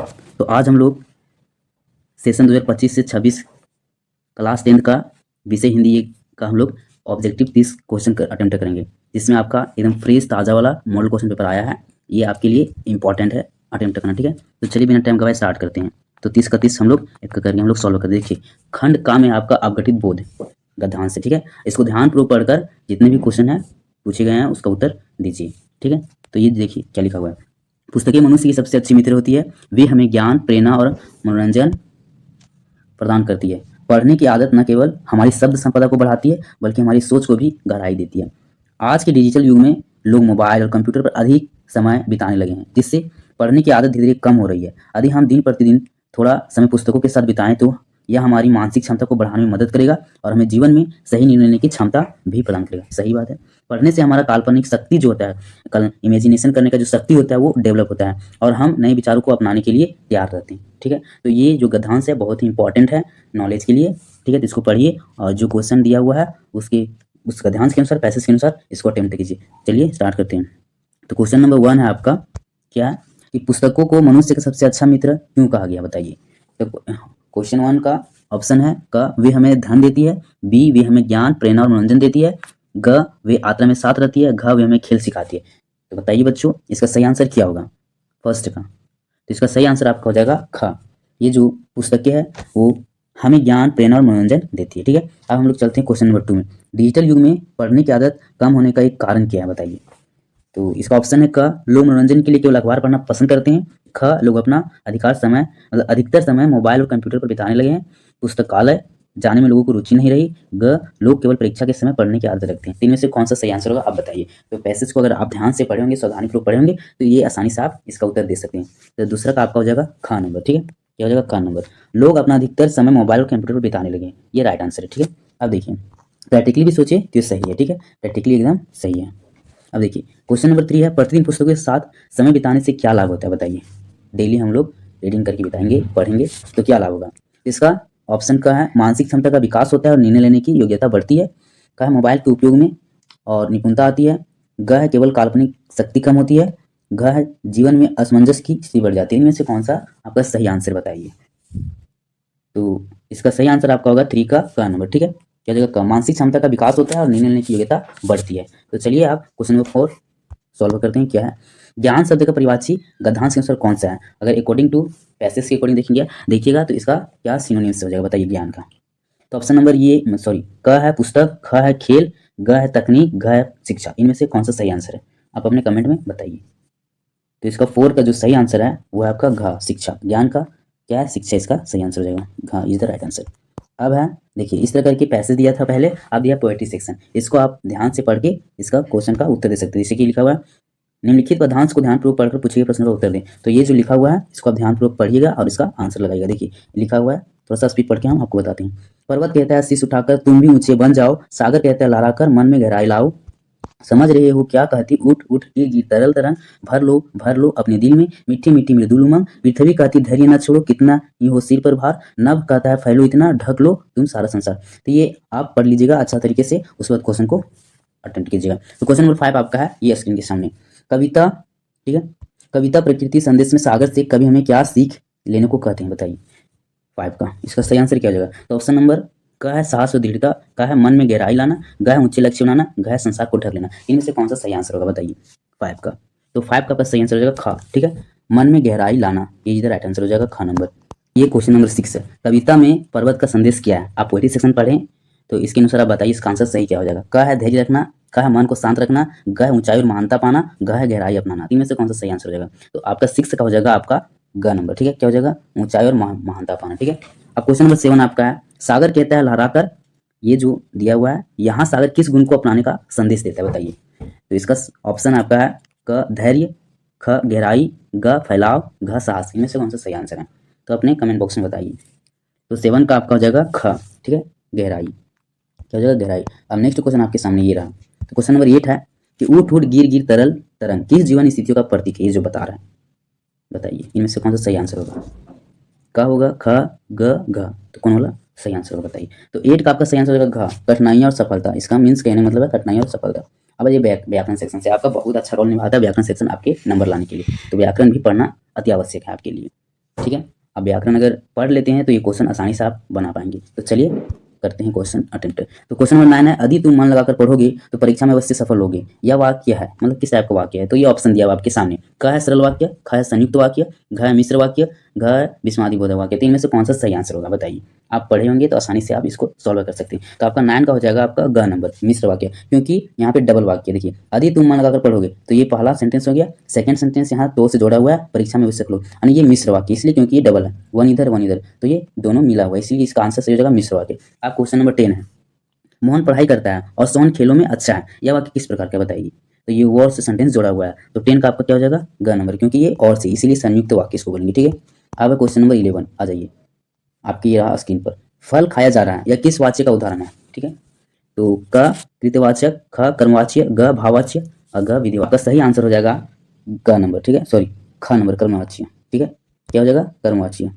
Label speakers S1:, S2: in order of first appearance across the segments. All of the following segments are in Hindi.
S1: ड्राफ्ट। तो आज हम लोग सेशन 2025 से 26 क्लास 10 का विषय हिंदी का हम लोग ऑब्जेक्टिव 30 क्वेश्चन अटेम्प्ट करेंगे, जिसमें आपका एकदम फ्रेश ताज़ा वाला मॉडल क्वेश्चन पेपर आया है। ये आपके लिए इंपॉर्टेंट है अटेम्प्ट करना, ठीक है। तो चलिए बिना टाइम गवाए स्टार्ट करते हैं। तो 30 का 30 हम लोग एक करके हम लोग सॉल्व कर देखिए। खंड का में आपका अवगठित बोध गद्यांश से, ठीक है। इसको ध्यानपूर्वक पढ़कर जितने भी क्वेश्चन है पूछे गए हैं उसका उत्तर दीजिए, ठीक है। तो ये देखिए क्या लिखा हुआ है। पुस्तकें मनुष्य की सबसे अच्छी मित्र होती है। वे हमें ज्ञान, प्रेरणा और मनोरंजन प्रदान करती है। पढ़ने की आदत न केवल हमारी शब्द संपदा को बढ़ाती है बल्कि हमारी सोच को भी गहराई देती है। आज के डिजिटल युग में लोग मोबाइल और कंप्यूटर पर अधिक समय बिताने लगे हैं, जिससे पढ़ने की आदत धीरे धीरे कम हो रही है। यदि हम दिन प्रतिदिन थोड़ा समय पुस्तकों के साथ बिताएं तो यह हमारी मानसिक क्षमता को बढ़ाने में मदद करेगा और हमें जीवन में सही निर्णय लेने की क्षमता भी प्रदान करेगा। सही बात है। पढ़ने से हमारा काल्पनिक शक्ति जो होता है, कल इमेजिनेशन करने का जो शक्ति होता है वो डेवलप होता है और हम नए विचारों को अपनाने के लिए तैयार रहते हैं, ठीक है। तो ये जो गद्यांश है बहुत ही इंपॉर्टेंट है नॉलेज के लिए, ठीक है। तो इसको पढ़िए और जो क्वेश्चन दिया हुआ है उस गद्यांश के अनुसार, पैसेज के अनुसार इसको अटेम्प्ट कीजिए। चलिए स्टार्ट करते हैं। तो क्वेश्चन नंबर 1 है आपका, क्या है कि पुस्तकों को मनुष्य का सबसे अच्छा मित्र क्यों कहा गया, बताइए। तो क्वेश्चन 1 का ऑप्शन है क, वे हमें धन देती है। बी, वे हमें ज्ञान, प्रेरणा और मनोरंजन देती है। ग, वे यात्रा में साथ रहती है। घ, वे हमें खेल सिखाती है। तो बताइए बच्चों इसका सही आंसर क्या होगा फर्स्ट का। तो इसका सही आंसर आपका हो जाएगा ख। ये जो पुस्तकें है वो हमें ज्ञान, प्रेरणा और मनोरंजन देती है, ठीक है। अब हम लोग चलते हैं क्वेश्चन नंबर 2 में। डिजिटल युग में पढ़ने की आदत कम होने का एक कारण क्या है, बताइए। तो इसका ऑप्शन है क, लोग मनोरंजन के लिए केवल अखबार पढ़ना पसंद करते हैं। ख, लोग अपना अधिकतर समय मोबाइल और कंप्यूटर पर बिताने लगे हैं। पुस्तकालय जाने में लोगों को रुचि नहीं रही। ग, लोग केवल परीक्षा के समय पढ़ने की आदत रखते हैं। तीन में से कौन सा सही आंसर होगा आप बताइए। तो पैसेज को अगर आप ध्यान से पढ़े होंगे, सावधानीपूर्वक पढ़े होंगे तो ये आसानी से आप इसका उत्तर दे सकते हैं। तो दूसरा का आपका हो जाएगा ख नंबर, ठीक है। क्या हो जाएगा ख नंबर। लोग अपना अधिकतर समय मोबाइल और कंप्यूटर पर बिताने लगे, ये राइट आंसर है, ठीक है। अब देखिए प्रैक्टिकली भी सोचिए तो ये सही है, ठीक है। प्रैक्टिकली एकदम सही है। अब देखिए क्वेश्चन नंबर 3 है, प्रतिदिन पुस्तकों के साथ समय बिताने से क्या लाभ होता है, बताइए। डेली हम लोग रीडिंग करके बिताएंगे, पढ़ेंगे तो क्या लाभ होगा। इसका ऑप्शन का है मानसिक क्षमता का विकास होता है और निर्णय लेने की योग्यता बढ़ती है। का है मोबाइल के उपयोग में और निपुणता आती है। ग है केवल काल्पनिक शक्ति कम होती है। घ है जीवन में असमंजस की स्थिति बढ़ जाती है। इनमें से कौन सा आपका सही आंसर बताइए। तो इसका सही आंसर आपका होगा 3 का क नंबर, ठीक है। क्या जगह मानसिक क्षमता का विकास होता है और निर्णय लेने की योग्यता बढ़ती है। तो चलिए आप क्वेश्चन नंबर 4 सॉल्व करते हैं। क्या है ज्ञान शब्द का परिभाषी गद्यांश के अनुसार कौन सा है। अगर अकॉर्डिंग टू पैसेज के अकॉर्डिंग देखिएगा तो इसका क्या सिनोनिम्स हो जाएगा, बताइए ज्ञान का। तो ऑप्शन नंबर ये सॉरी क है पुस्तक, ख है खेल, ग है तकनीक, घ है शिक्षा। इनमें से कौन सा सही आंसर है आप अपने कमेंट में बताइए। तो इसका 4 का जो सही आंसर है वो है आपका घ शिक्षा। ज्ञान का क्या है शिक्षा, इसका सही आंसर हो जाएगा। घ इज द राइट आंसर। अब है देखिए इस तरह करके पैसेज दिया था पहले, अब दिया पोएट्री सेक्शन। इसको आप ध्यान से पढ़ के इसका क्वेश्चन का उत्तर दे सकते हैं। जैसे कि लिखा हुआ है निम्नलिखित पदांश को ध्यानपूर्वक पढ़कर पूछे गए प्रश्न का उत्तर दें। तो ये जो लिखा हुआ है इसको आप ध्यानपूर्वक पढ़िएगा और इसका आंसर लगाइएगा। देखिए लिखा हुआ है, थोड़ा सा स्पीड पढ़ के हम आपको बताते हैं। पर्वत कहता है शीश उठाकर तुम भी ऊंचे बन जाओ। सागर कहता है लहराकर मन में गहराई लाओ। समझ रहे हो क्या कहती उठ उठ ये गीत तरल तरंग। भर लो अपने दिल में मीठी मीठी मृदुल उमंग। पृथ्वी कहती धैर्य न छोड़ो कितना ये हो सिर पर भार। नभ कहता है फैलो इतना ढक लो तुम सारा संसार। तो ये आप पढ़ लीजिएगा अच्छा तरीके से, उसके बाद क्वेश्चन को अटेम्प्ट कीजिएगा। तो क्वेश्चन नंबर 5 आपका है ये स्क्रीन के सामने। कविता, ठीक है। कविता प्रकृति संदेश में सागर से कवि हमें क्या सीख लेने को कहते हैं, बताइए 5 का। इसका सही आंसर क्या हो जाएगा। तो ऑप्शन नंबर का है साहस और दृढ़ता, का है मन में गहराई लाना, ग है ऊंचे लक्ष्य बनाना, घ है संसार को ढक लेना। इनमें से कौन सा सही आंसर होगा बताइए 5 का। तो 5 का आपका सही आंसर हो जाएगा ख, ठीक है। मन में गहराई लाना ये इधर राइट आंसर हो जाएगा ख नंबर। ये क्वेश्चन नंबर 6 है। कविता में पर्वत का संदेश क्या है। आप पोएट्री सेक्शन पढ़ें तो इसके अनुसार आप बताइए इसका आंसर सही क्या हो जाएगा। क है धैर्य रखना, क है मन को शांत रखना, ग है ऊंचाई और महानता पाना, घ है गहराई अपनाना। इनमें से कौन सा सही आंसर हो जाएगा। तो आपका 6 का हो जाएगा आपका ग नंबर, ठीक है। क्या हो जाएगा ऊंचाई और महानता पाना, ठीक है। अब क्वेश्चन नंबर 7 आपका है सागर कहता है लहराकर। ये जो दिया हुआ है यहाँ सागर किस गुण को अपनाने का संदेश देता है, बताइए। तो इसका ऑप्शन आपका है क धैर्य, ख गहराई, ग फैलाव, घ साहस। इनमें से कौन सा सही आंसर है तो अपने कमेंट बॉक्स में बताइए। तो 7 का आपका हो जाएगा ख, ठीक है गहराई। क्या हो जाएगा गहराई। अब नेक्स्ट क्वेश्चन आपके सामने ये रहा। तो क्वेश्चन नंबर 8 है कि उठ उठ गिर गिर तरल तरंग किस जीवन स्थितियों का प्रतीक है, ये जो बता रहा है बताइए। इनमें से कौन सा सही आंसर होगा। का होगा ख ग घ, तो कौन वाला सही आंसर होगा बताइए। तो 8 का आपका सही आंसर होगा घ कठिनाइयाँ और सफलता। इसका मीन्स कहने मतलब है कठिनाइयाँ और सफलता। अब ये व्याकरण सेक्शन से आपका बहुत अच्छा रोल निभाता है व्याकरण सेक्शन आपके नंबर लाने के लिए। तो व्याकरण भी पढ़ना अति आवश्यक है आपके लिए। ठीक है। अब व्याकरण अगर पढ़ लेते हैं तो ये क्वेश्चन आसानी से आप बना पाएंगे। तो चलिए करते हैं क्वेश्चन अटेम्प्ट। तो क्वेश्चन नंबर 9 है, यदि तुम मन लगाकर पढ़ोगे तो परीक्षा में अवश्य सफल होगे। यह वाक्य है, मतलब किस टाइप का वाक्य है? तो ये ऑप्शन दिया हुआ आपके सामने। क है सरल वाक्य, ख है संयुक्त वाक्य, घ है मिश्र वाक्य, घ है विस्मयादिबोधक वाक्य। तो इनमें से कौन सा सही आंसर होगा बताइए। आप पढ़े होंगे तो आसानी से आप इसको सॉल्व कर सकते हैं। तो आपका 9 का हो जाएगा आपका ग नंबर, मिश्र वाक्य, क्योंकि यहाँ पे डबल वाक्य देखिए, यदि तुम मन लगाकर पढ़ोगे तो ये पहला सेंटेंस हो गया, सेकंड सेंटेंस यहाँ तो से जोड़ा हुआ है, परीक्षा में अवश्य सफल होगे, यानी ये मिश्र वाक्य इसलिए क्योंकि ये डबल है, वन इधर, तो ये दोनों मिला हुआ है, इसलिए इसका आंसर सही हो जाएगा मिश्र वाक्य। आप क्वेश्चन नंबर 10 है, मोहन पढ़ाई करता है और सोहन खेलों में अच्छा है। यह वाक्य किस प्रकार का बताइए। तो ये और से सेंटेंस जोड़ा हुआ है, तो 10 का आपका क्या हो जाएगा ग नंबर, क्योंकि ये और से इसीलिए संयुक्त वाक्य इसको बोलेंगे। ठीक है। अब क्वेश्चन नंबर 11 आ जाइए, आपकी रहा स्क्रीन पर। फल खाया जा रहा है, यह किस वाच्य का उदाहरण है। ठीक है। तो क कृतवाचक, ख कर्मवाच्य, ग भाववाच्य और ग विधिवाचक। आपका सही आंसर हो जाएगा ग नंबर। ठीक है, सॉरी ख नंबर कर्मवाच्य। ठीक है, क्या हो जाएगा कर्मवाच्य।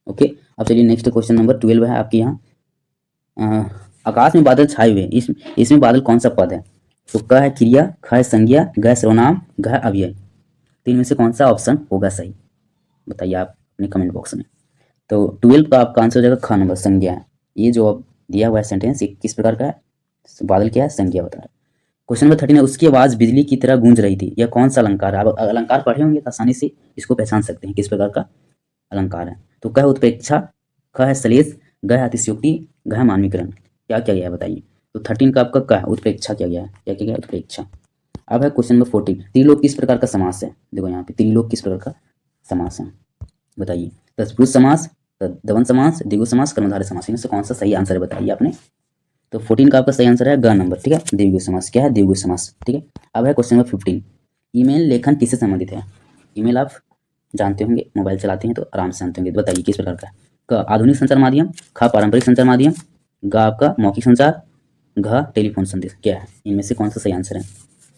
S1: ओके। अब चलिए नेक्स्ट क्वेश्चन नंबर 12 है आपके यहाँ। आकाश में बादल छाए हुए, इसमें बादल कौन सा पद है। तो क है क्रिया, ख है संज्ञा, ग है सर्वनाम, घ है अव्यय। तो इनमें से कौन सा ऑप्शन होगा सही बताइए आप अपने कमेंट बॉक्स में। तो 12 का आपका आंसर हो जाएगा ख नंबर संज्ञा है। ये जो अब दिया हुआ है सेंटेंस ये किस प्रकार का है, बादल क्या है संज्ञा बता रहा है। क्वेश्चन नंबर 13 है, उसकी आवाज बिजली की तरह गूंज रही थी। यह कौन सा अलंकार है। आप अलंकार पढ़े होंगे तो आसानी से इसको पहचान सकते हैं किस प्रकार का अलंकार है। तो क है उत्प्रेक्षा, ख है श्लेष, ग है अतिशयोक्ति, घ है मानवीकरण। क्या क्या गया है बताइए। तो 13 का आपका क है उत्प्रेक्षा किया गया है। क्या क्या गया उत्प्रेक्षा। अब है क्वेश्चन नंबर 14, त्रिलोक किस प्रकार का समास है। देखो यहाँ पे त्रिलोक किस प्रकार का समास है बताइए। तत्पुरुष समास, द्वंद्व समास, द्विगु समास, कर्मधारय समास। इनमें से कौन सा सही आंसर है बताइए आपने। तो 14 का आपका सही आंसर है ग नंबर। ठीक है, द्विगु समास। क्या है द्विगु समास। ठीक है। अब है क्वेश्चन नंबर 15, ईमेल लेखन किससे संबंधित है। ईमेल आप जानते होंगे, मोबाइल चलाते हैं तो आराम से जानते होंगे। तो बताइए किस प्रकार का है। क आधुनिक संचार माध्यम, ख पारंपरिक संचार माध्यम, ग आपका मौखिक संचार, घ टेलीफोन संदेश। क्या है इनमें से कौन सा सही आंसर है।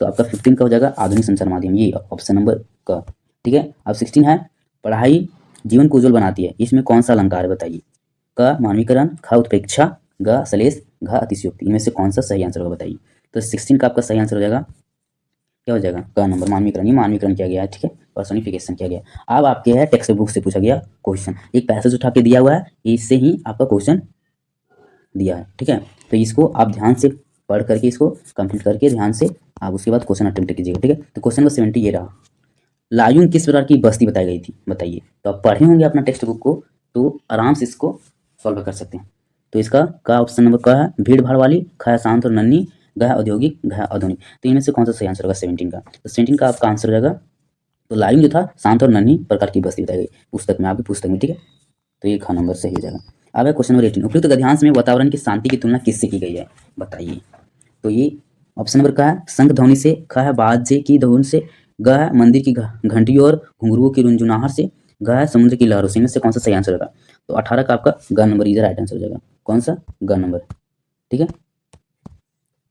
S1: तो आपका 15 का हो जाएगा आधुनिक संचार माध्यम, ये ऑप्शन नंबर क। ठीक है। अब 16 है, पढ़ाई जीवन को उज्जवल बनाती है। इसमें कौन सा अलंकार है बताइए। क मानवीकरण, ख उत्प्रेक्षा, ग श्लेष, घ अतिशयोक्ति। इनमें से कौन सा सही आंसर होगा बताइए। तो 16 का आपका सही आंसर हो जाएगा क्या हो जाएगा क नंबर मानवीकरण। ये मानवीकरण किया गया है। ठीक है, पर्सोनिफिकेशन किया गया। अब आपके है टेक्स्ट बुक से पूछा गया क्वेश्चन, एक पैसेज उठा के दिया हुआ है, इससे ही आपका क्वेश्चन दिया है। ठीक है, तो इसको आप ध्यान से पढ़ करके इसको कंप्लीट करके ध्यान से आप उसके बाद क्वेश्चन अटेम्प्ट कीजिएगा। ठीक है। तो क्वेश्चन नंबर 70 ये रहा, लायुंग किस प्रकार की बस्ती बताई गई थी बताइए। तो आप पढ़े होंगे अपना टेक्स्ट बुक को तो आराम से इसको सॉल्व कर सकते हैं। तो इसका का ऑप्शन नंबर का है भीड़ भाड़ वाली, ख है शांत और नन्ही, ग है औद्योगिक, घ है आधुनिक। तो इनमें से कौन सा सही आंसर होगा 17 का। तो 17 का आपका आंसर हो जाएगा, तो लायुंग जो था शांत और नन्ही प्रकार की बस्ती बताई गई पुस्तक में, आपकी पुस्तक में। ठीक है, तो ये ख नंबर सही हो जाएगा। अब है क्वेश्चन नंबर 18, उपयुक्त गद्यांश में वातावरण की शांति की तुलना किससे की गई है बताइए। तो ये ऑप्शन नंबर का है शंख ध्वनि से, ख है बाजे की धुन से, ग है मंदिर की घंटियों और घुंघरुओं की रुंझुनाहट से, ग है समुद्र की लहरों से। इनमें से कौन सा सही आंसर होगा। तो 18 का आपका ग नंबर इधर राइट आंसर हो जाएगा। कौन सा ग नंबर। ठीक है,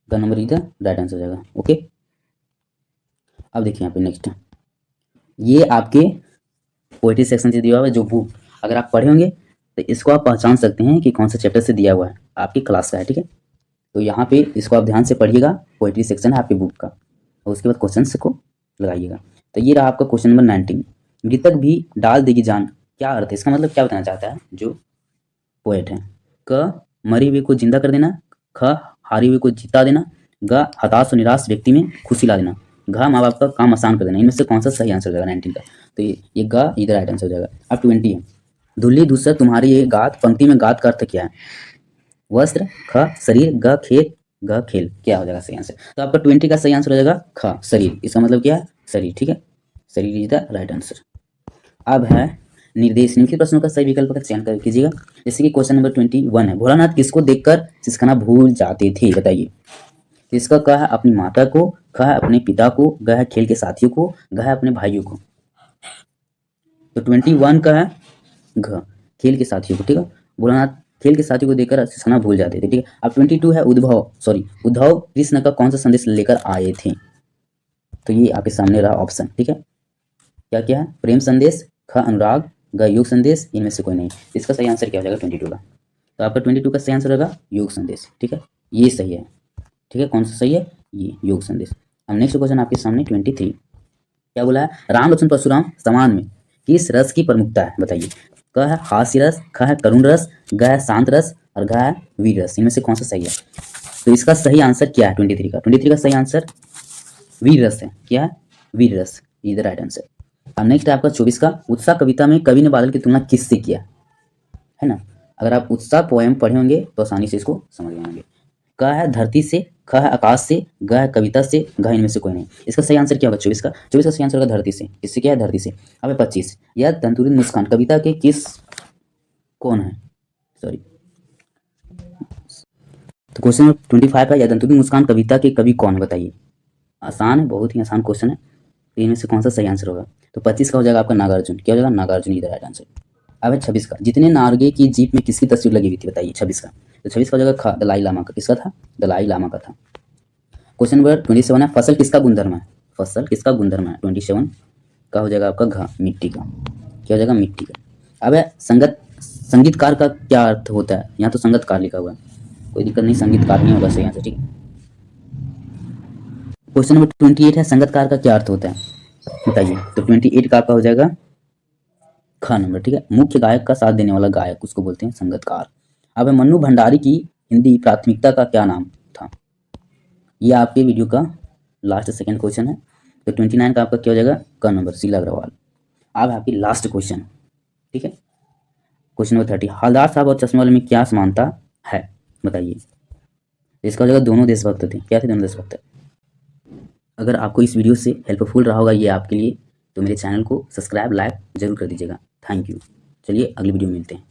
S1: ग नंबर इधर राइट आंसर हो जाएगा। ओके। अब देखिए यहाँ पे नेक्स्ट, ये आपके पोएट्री सेक्शन से दिया हुआ है जो बुक अगर आप पढ़े होंगे तो इसको आप पहचान सकते हैं कि कौन सा चैप्टर से दिया हुआ है, आपकी क्लास का है। ठीक है, तो यहाँ पे इसको आप ध्यान से पढ़िएगा, पोएट्री सेक्शन है आपकी बुक का, और उसके बाद क्वेश्चन को लगाइएगा। तो ये रहा आपका क्वेश्चन नंबर 19, मृतक भी डाल देगी जान। क्या अर्थ है इसका, मतलब क्या बताना चाहता है जो पोएट है। क मरी हुई को जिंदा कर देना, ख हारी हुई को जीता देना, ग हताश और निराश व्यक्ति में खुशी ला देना, घ माँ बाप का काम आसान कर देना। इनमें से कौन सा सही आंसर हो जाएगा 19 का। तो ये ग इधर राइट आंसर हो जाएगा। अब 20 है, धुल्ली धूसर तुम्हारी ये गात, पंक्ति में गात का अर्थ क्या है। वस्त्र, ख शरीर, ग खेत, ग खेल। क्या हो जाएगा सही आंसर। तो आपका 20 का सही आंसर हो जाएगा ख शरीर। इसका मतलब क्या है शरीर। ठीक है, शरीर इज द राइट आंसर। अब है निर्देश, निम्नलिखित प्रश्नों का सही विकल्प का चयन कर कीजिएगा। जैसे कि क्वेश्चन नंबर 21 है, भोलानाथ किसको देखकर सिसकाना भूल जाते थे बताइए। इसका क है अपनी माता को, ख है अपने पिता को, ग है खेल के साथियों को, घ है अपने भाइयों को। तो 21 का है घ खेल के साथियों को। ठीक है, भोलानाथ खेल के साथियों को देखकर सिसकाना भूल जाते थे। ठीक है। अब 22 है उद्धव कृष्ण का कौन सा संदेश लेकर आए थे। तो ये आपके सामने रहा ऑप्शन। ठीक है, क्या क्या है, प्रेम संदेश, ख अनुराग, ग योग संदेश। इनमें से कोई नहीं। इसका सही आंसर क्या हो जाएगा 22 का। तो आपका 22 का सही आंसर होगा योग संदेश। ठीक है, ये सही है। ठीक है, कौन सा सही है, ये योग संदेश। अब नेक्स्ट क्वेश्चन आपके सामने 23, क्या बोला है, राम लक्ष्मण परशुराम समान में किस रस की प्रमुखता है बताइए। क है हास्य रस, ख है करुण रस, ग है शांत रस और घ है वीर रस। इनमें से कौन सा सही है? तो इसका सही आंसर क्या है? 23 का सही आंसर वीर रस है। क्या है? वीर रस इज द राइट आंसर। अब नेक्स्ट है आपका 24 का, उत्साह कविता में कवि ने बादल की तुलना किससे किया है ना। अगर आप उत्साह पोएम पढ़े होंगे तो आसानी से इसको समझ गए होंगे। क है धरती से, ख है आकाश से, ग है कविता से, घ इनमें से कोई नहीं। इसका सही आंसर क्या होगा 24 का? 24 का सही आंसर होगा धरती से। इससे क्या है? धरती से। अब है 25, यह तंतुरित मुस्कान कविता के किस कौन है? सॉरी, तो क्वेश्चन नंबर 25 है, यह तंतुरित मुस्कान कविता के कवि कौन है बताइए। आसान है, बहुत ही आसान क्वेश्चन है। तो इनमें से कौन सा सही आंसर होगा? तो 25 का हो जाएगा आपका नागार्जुन। क्या हो जाएगा? Nagarjun is the right answer. अब है 26 का, जितने नार्गे की जीप में किसकी तस्वीर लगी हुई थी बताइए 26 का। तो 26 का हो जाएगा दलाई लामा का। किसका था? दलाई लामा का था। क्वेश्चन नंबर 27 है, फसल किसका गुणधर्म है? फसल किसका गुणधर्म है? 27 का हो जाएगा आपका घ, मिट्टी का। क्या हो जाएगा? मिट्टी का। अब है संगीतकार का क्या अर्थ होता है? यहाँ तो संगतकार लिखा हुआ है, कोई दिक्कत नहीं, संगीतकार नहीं होगा सही आंसर। ठीक है। क्वेश्चन नंबर 28 है, संगतकार का क्या अर्थ होता है बताइए। तो 28 का आपका हो जाएगा ख नंबर। ठीक है। मुख्य गायक का साथ देने वाला गायक उसको बोलते हैं संगतकार। अब है, मन्नू भंडारी की हिंदी प्राथमिकता का क्या नाम था? ये आपके वीडियो का लास्ट सेकंड क्वेश्चन है। तो 29 का आपका क्या हो जाएगा? क नंबर, शीला अग्रवाल। अब है आपकी लास्ट क्वेश्चन। ठीक है। क्वेश्चन नंबर 30, हलदार साहब और चश्मे वाले में क्या समानता है बताइए। इसका हो जाएगा दोनों देशभक्त थे। क्या थे? दोनों देशभक्त। अगर आपको इस वीडियो से हेल्पफुल रहा होगा ये आपके लिए, तो मेरे चैनल को सब्सक्राइब लाइक जरूर कर दीजिएगा। Thank you. चलिए अगली वीडियो में मिलते हैं।